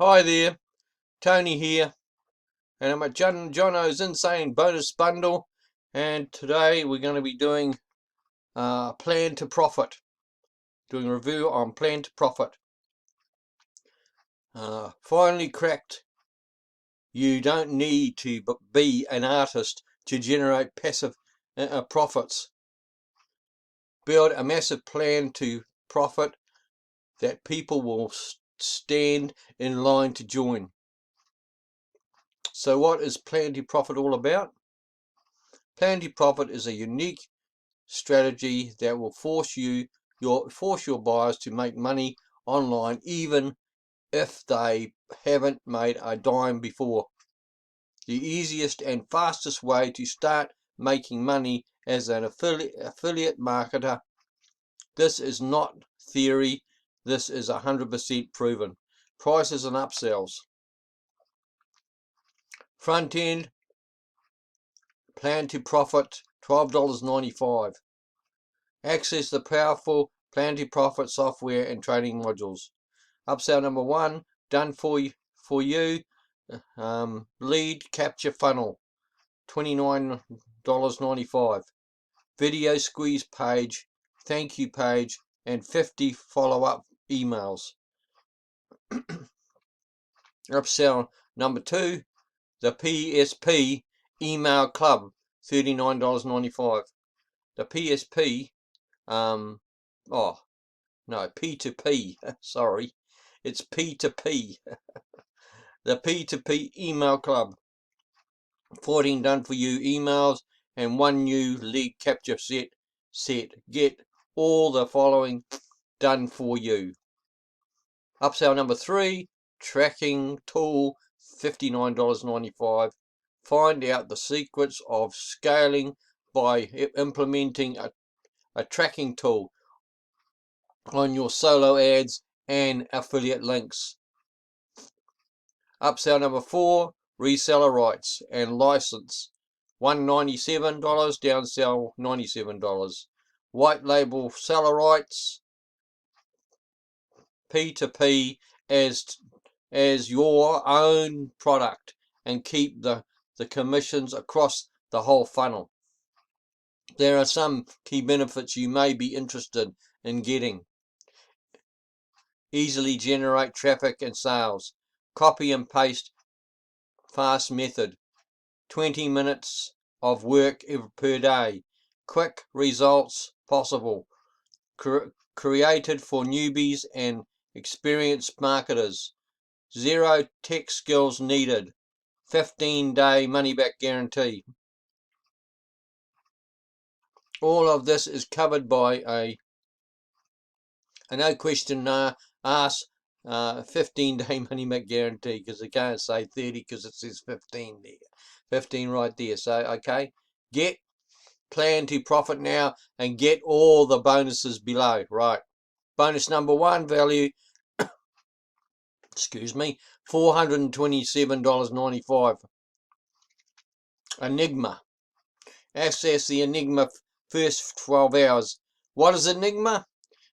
Hi there, Tony here, and I'm at Jono's Insane Bonus Bundle, and today we're going to be doing Plan to Profit, doing a review on Plan to Profit. Finally cracked, you don't need to be an artist to generate passive profits. Build a massive plan to profit that people will stand in line to join. So what is Plan to Profit all about? Plan to Profit is a unique strategy that will force your buyers to make money online even if they haven't made a dime before. The easiest and fastest way to start making money as an affiliate marketer. This is not theory, this is 100% proven. Prices and upsells. Front end, Plan to Profit, $12.95. Access the powerful Plan2Profit software and trading modules. Upsell number 1, done for you. Lead capture funnel, $29.95. Video squeeze page, thank you page, and 50 follow-up emails. Upsell number 2, the PSP email club, $39.95. The PSP, P2P, sorry, it's P2P. The P2P email club, 14 done for you emails and 1 new lead capture set. Get all the following done for you. Upsell number 3, tracking tool, $59.95. Find out the secrets of scaling by implementing a tracking tool on your solo ads and affiliate links. Upsell number 4, reseller rights and license, $197, downsell $97. White label seller rights, P2P as your own product, and keep the commissions across the whole funnel. There are some key benefits you may be interested in getting. Easily generate traffic and sales. Copy and paste fast method. 20 minutes of work per day. Quick results possible. Created for newbies and experienced marketers. Zero tech skills needed. 15-day money-back guarantee. All of this is covered by a no question asked 15-day money-back guarantee, because they can't say 30 because it says 15 there. 15 right there. So, okay, get Plan to Profit now and get all the bonuses below. Right. Bonus number 1, value, excuse me, $427.95. Enigma. Access the Enigma first 12 hours. What is Enigma?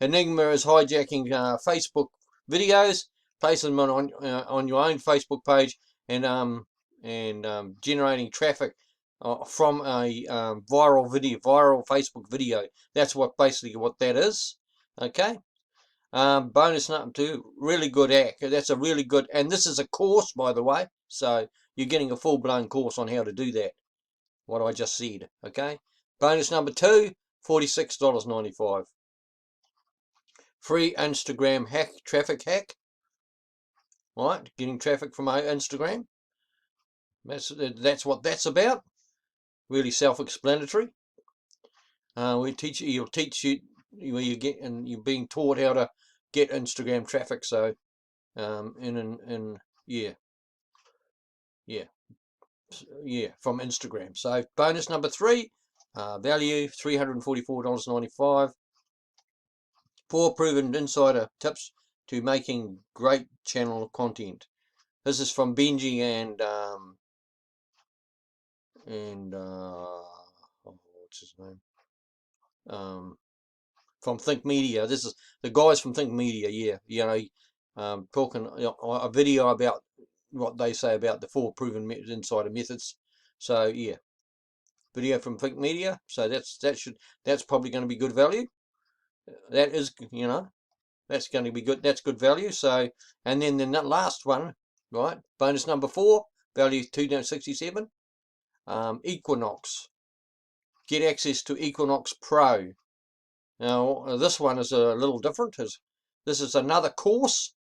Enigma is hijacking Facebook videos, placing them on your own Facebook page, and generating traffic from a viral Facebook video. That's basically what that is. Okay. Bonus number 2, really good hack. That's a really good, and this is a course, by the way, so you're getting a full-blown course on how to do that, what I just said. Okay. Bonus number 2, $46.95. Free Instagram traffic hack. Right, getting traffic from Instagram. That's what that's about. Really self-explanatory. You'll teach you where you get, and you're being taught how to get Instagram traffic. So, from Instagram. So bonus number 3, value $344.95. 4 proven insider tips to making great channel content. This is from Benji and what's his name? From Think Media. This is the guys from Think Media. Yeah, you know, talking a video about what they say about the 4 proven insider methods. So yeah, video from Think Media. So that's probably going to be good value. That is, you know, that's going to be good. That's good value. So, and then the last one, right? Bonus number 4, value $2.67. Equinox. Get access to Equinox Pro. Now this one is a little different. This is another course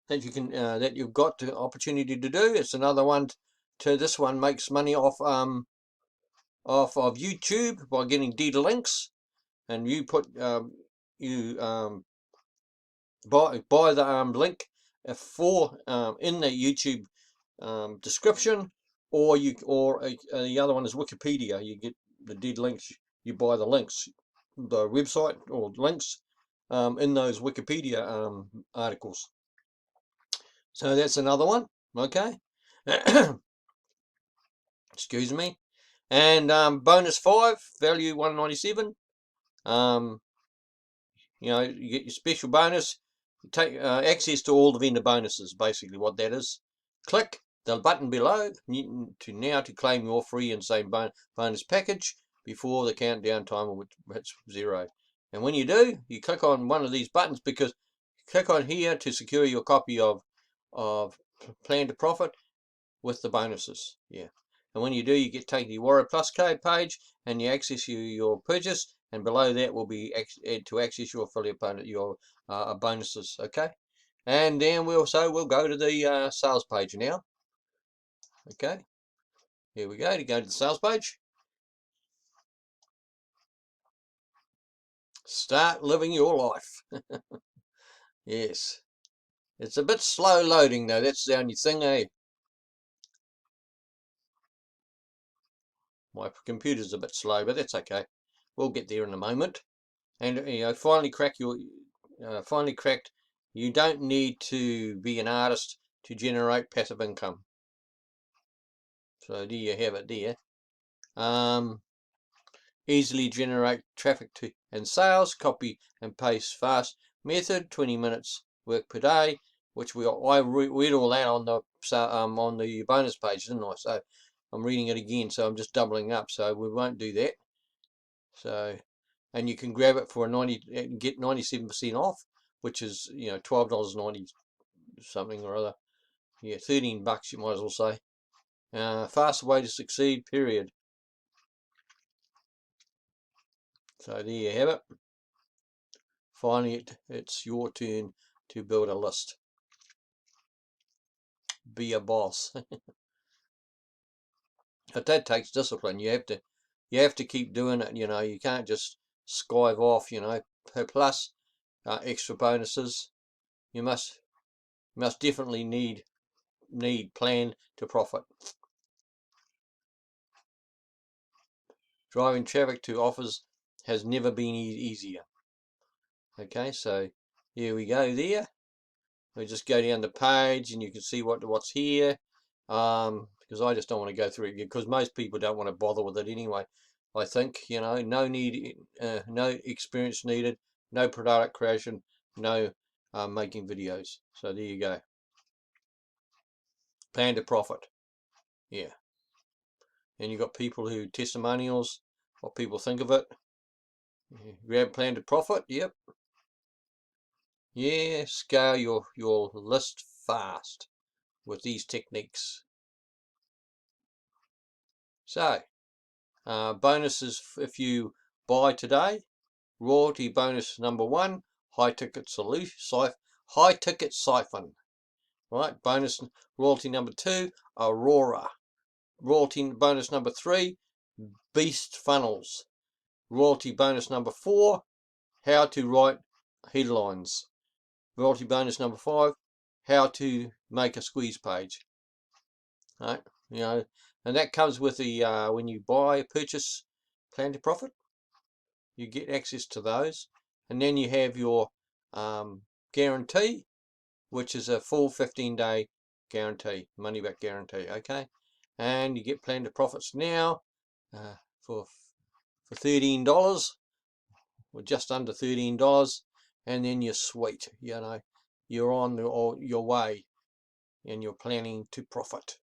that you can that you've got the opportunity to do. It's another one. This one makes money off of YouTube by getting dead links, and you put you buy the link for in the YouTube description, or the other one is Wikipedia. You get the dead links. You buy the links, the website or links in those Wikipedia articles. So that's another one. Okay. Excuse me. And bonus 5, value 197. You know, you get your special bonus. You take access to all the vendor bonuses, basically what that is. Click the button below to claim your free and same bonus package before the countdown timer hits 0. And when you do, you click on one of these buttons, because click on here to secure your copy of Plan2Profit with the bonuses. Yeah. And when you do, you get taken to your Warrior Plus code page, and you access your purchase, and below that will be to access your affiliate bonus, your bonuses. Okay. And then we'll go to the sales page now. Okay. Here we go. To go to the sales page. Start living your life. Yes. It's a bit slow loading though. That's the only thing, eh? My computer's a bit slow, but that's okay. We'll get there in a moment. And you know, finally cracked. You don't need to be an artist to generate passive income. So there you have it there. Easily generate traffic and sales. Copy and paste fast method. 20 minutes work per day, which I read all that on the bonus page, didn't I? So I'm reading it again. So I'm just doubling up. So we won't do that. So, and you can grab it for get 97% off, which is, you know, $12.90 something or other. Yeah, $13 you might as well say. Fast way to succeed, period. So there you have it. Finally, it's your turn to build a list. Be a boss. But that takes discipline. You have to keep doing it. You know, you can't just skive off. You know, plus extra bonuses. You must definitely need Plan2Profit. Driving traffic to offers has never been easier. Okay, so here we go there. We just go down the page and you can see what's here. Because I just don't want to go through it, because most people don't want to bother with it anyway. I think, you know, no experience needed, no product creation, no making videos. So there you go. Plan2Profit. Yeah. And you've got people who testimonials, what people think of it. Grab Plan2Profit. Yep. Yeah, scale your list fast with these techniques. So, bonuses if you buy today. Royalty bonus number 1, high ticket siphon. Right, bonus royalty number 2, Aurora. Royalty bonus number 3, Beast Funnels. Royalty bonus number 4, how to write headlines. Royalty bonus number 5, how to make a squeeze page. Right, you know, and that comes with the when you purchase Plan2Profit, you get access to those, and then you have your guarantee, which is a full 15-day guarantee, money back guarantee. Okay, and you get Plan2Profits now for $13, or just under $13, and then you're sweet. You're on your way, and you're planning to profit.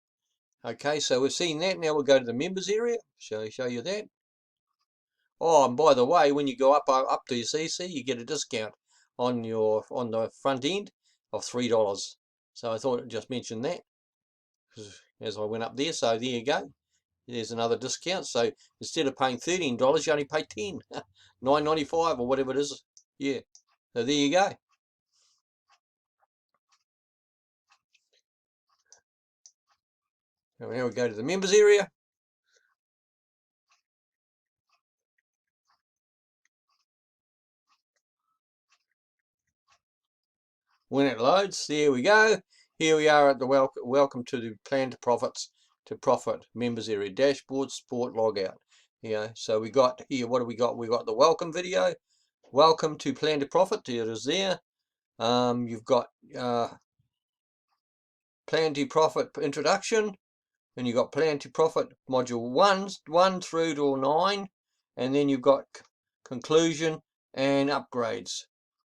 Okay, so we've seen that. Now we'll go to the members area. Show you that. Oh, and by the way, when you go up to your CC, you get a discount on the front end of $3. So I thought I'd just mention that as I went up there. So there you go. There's another discount. So instead of paying $13, you only pay $10, $9.95 or whatever it is. Yeah. So there you go. Now we go to the members area. When it loads, there we go. Here we are at the welcome to the Plan2Profit members area dashboard support logout. So we got here. What do we got? We got the welcome video. Welcome to Plan2Profit. There it is there. You've got Plan2Profit introduction, and you've got Plan2Profit module 1 through to 9, and then you've got conclusion and upgrades.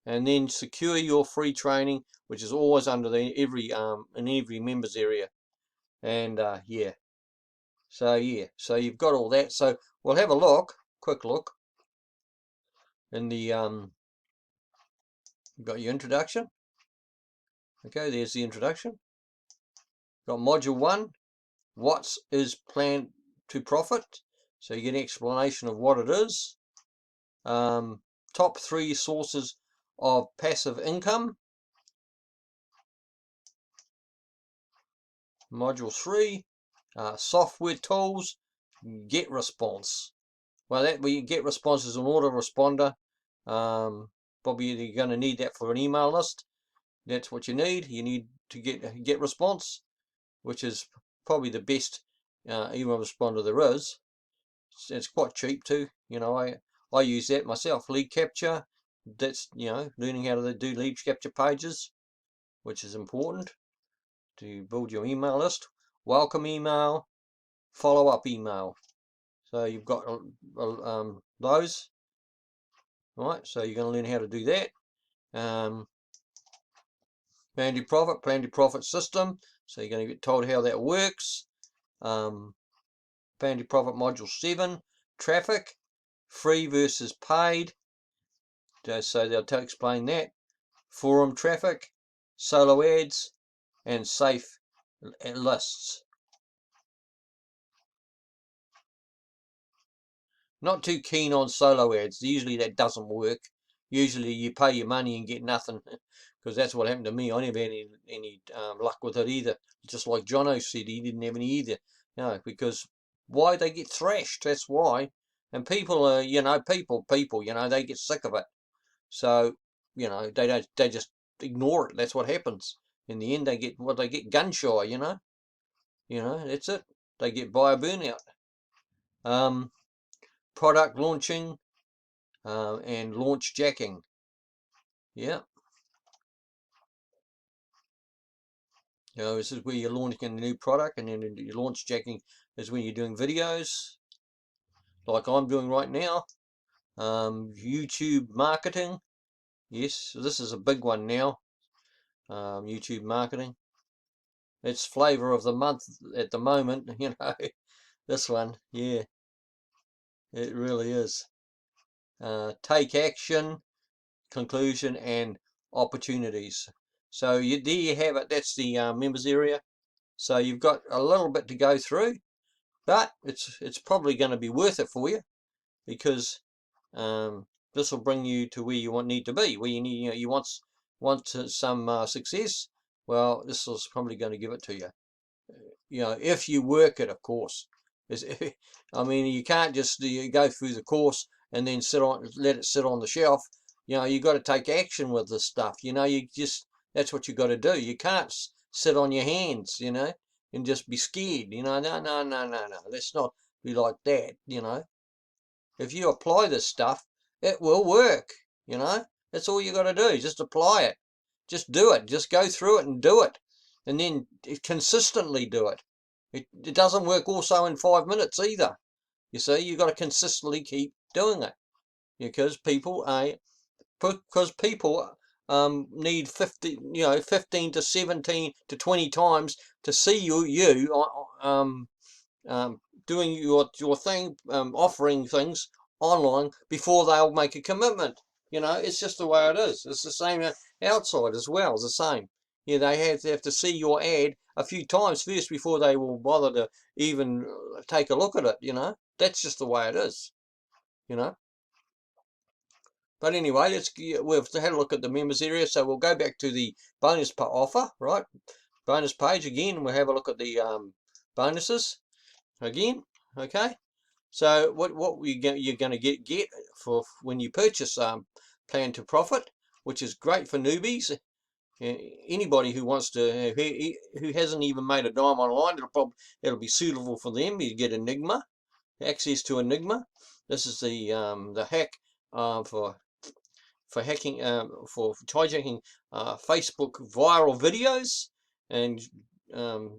And then secure your free training, which is always under in every members area. And yeah, so you've got all that. So we'll have a quick look in the you've got your introduction. Okay, there's the introduction. Got module 1. What is Plan2Profit? So you get an explanation of what it is. Top 3 sources of passive income. Module 3, software tools, get response. Well, get response is an autoresponder. Probably you're going to need that for an email list. That's what you need. You need to get response, which is probably the best email responder there is. It's quite cheap too. I use that myself. Lead capture. That's learning how to do lead capture pages, which is important to build your email list. Welcome email, follow-up email. So you've got those, right? So you're going to learn how to do that. Plan2Profit system. So you're going to get told how that works. Plan2Profit module 7, traffic, free versus paid. So they'll explain that. Forum traffic, solo ads, and safe lists. Not too keen on solo ads. Usually that doesn't work. Usually you pay your money and get nothing, because that's what happened to me. I never had any luck with it either. Just like Jono said, he didn't have any either. Because why? They get thrashed. That's why. And people are, people, they get sick of it. So, they just ignore it. That's what happens. In the end, they get gun shy. That's it. They get buyer burnout. Product launching and launch jacking. Yeah. This is where you're launching a new product, and then your launch jacking is when you're doing videos, like I'm doing right now. YouTube marketing. Yes, this is a big one now. YouTube marketing. It's flavor of the month at the moment. This one. Yeah, it really is. Take action, conclusion, and opportunities. So there you have it. That's the members area. So you've got a little bit to go through, but it's probably going to be worth it for you, because this will bring you to where you need to be, where you need you want some success. Well, this is probably going to give it to you. If you work it, of course. I mean, you can't just go through the course and then let it sit on the shelf. You got to take action with this stuff. That's what you got to do. You can't sit on your hands, and just be scared. No. Let's not be like that. If you apply this stuff, it will work. That's all you got to do. Just apply it. Just do it. Just go through it and do it, and then consistently do it. It doesn't work also in 5 minutes either. You see, you got to consistently keep doing it, because people because people need 15 to 17 to 20 times to see you doing your thing, offering things online before they'll make a commitment. It's just the way it is. It's the same outside as well. It's the same. Yeah, they have to see your ad a few times first before they will bother to even take a look at it. That's just the way it is. But anyway, we've had a look at the members area, so we'll go back to the bonus offer, right? Bonus page again. We'll have a look at the bonuses again. Okay. So what you're going to get for when you purchase Plan to Profit, which is great for newbies. Anybody who wants to, who hasn't even made a dime online, it'll be suitable for them. You get Enigma, access to Enigma. This is the hack for hacking, for hijacking Facebook viral videos and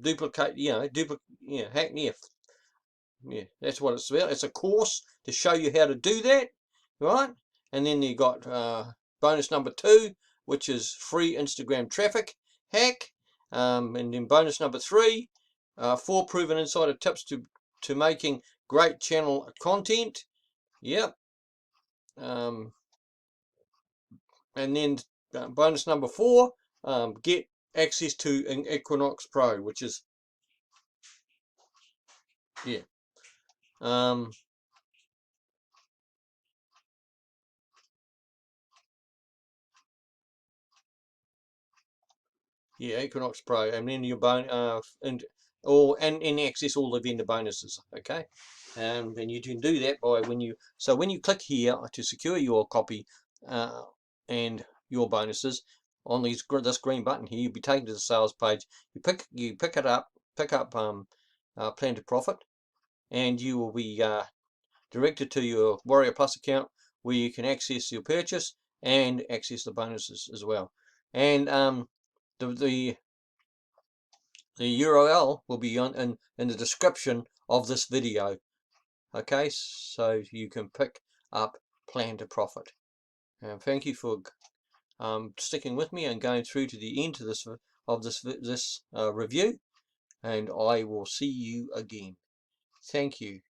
duplicate, hack, that's what it's about. It's a course to show you how to do that, right? And then you got bonus number 2, which is free Instagram traffic hack, and then bonus number 3, 4 proven insider tips to making great channel content. Yep. And then bonus number 4, get access to an Equinox Pro, which is yeah. Yeah, Equinox Pro, and then your and access all the vendor bonuses. Okay, and you can do that by when you click here to secure your copy and your bonuses on this green button here, you'll be taken to the sales page. You pick up Plan to Profit, and you will be directed to your Warrior Plus account where you can access your purchase and access the bonuses as well. And the URL will be in the description of this video. Okay, so you can pick up Plan to Profit. Thank you for sticking with me and going through to the end of this review, and I will see you again. Thank you.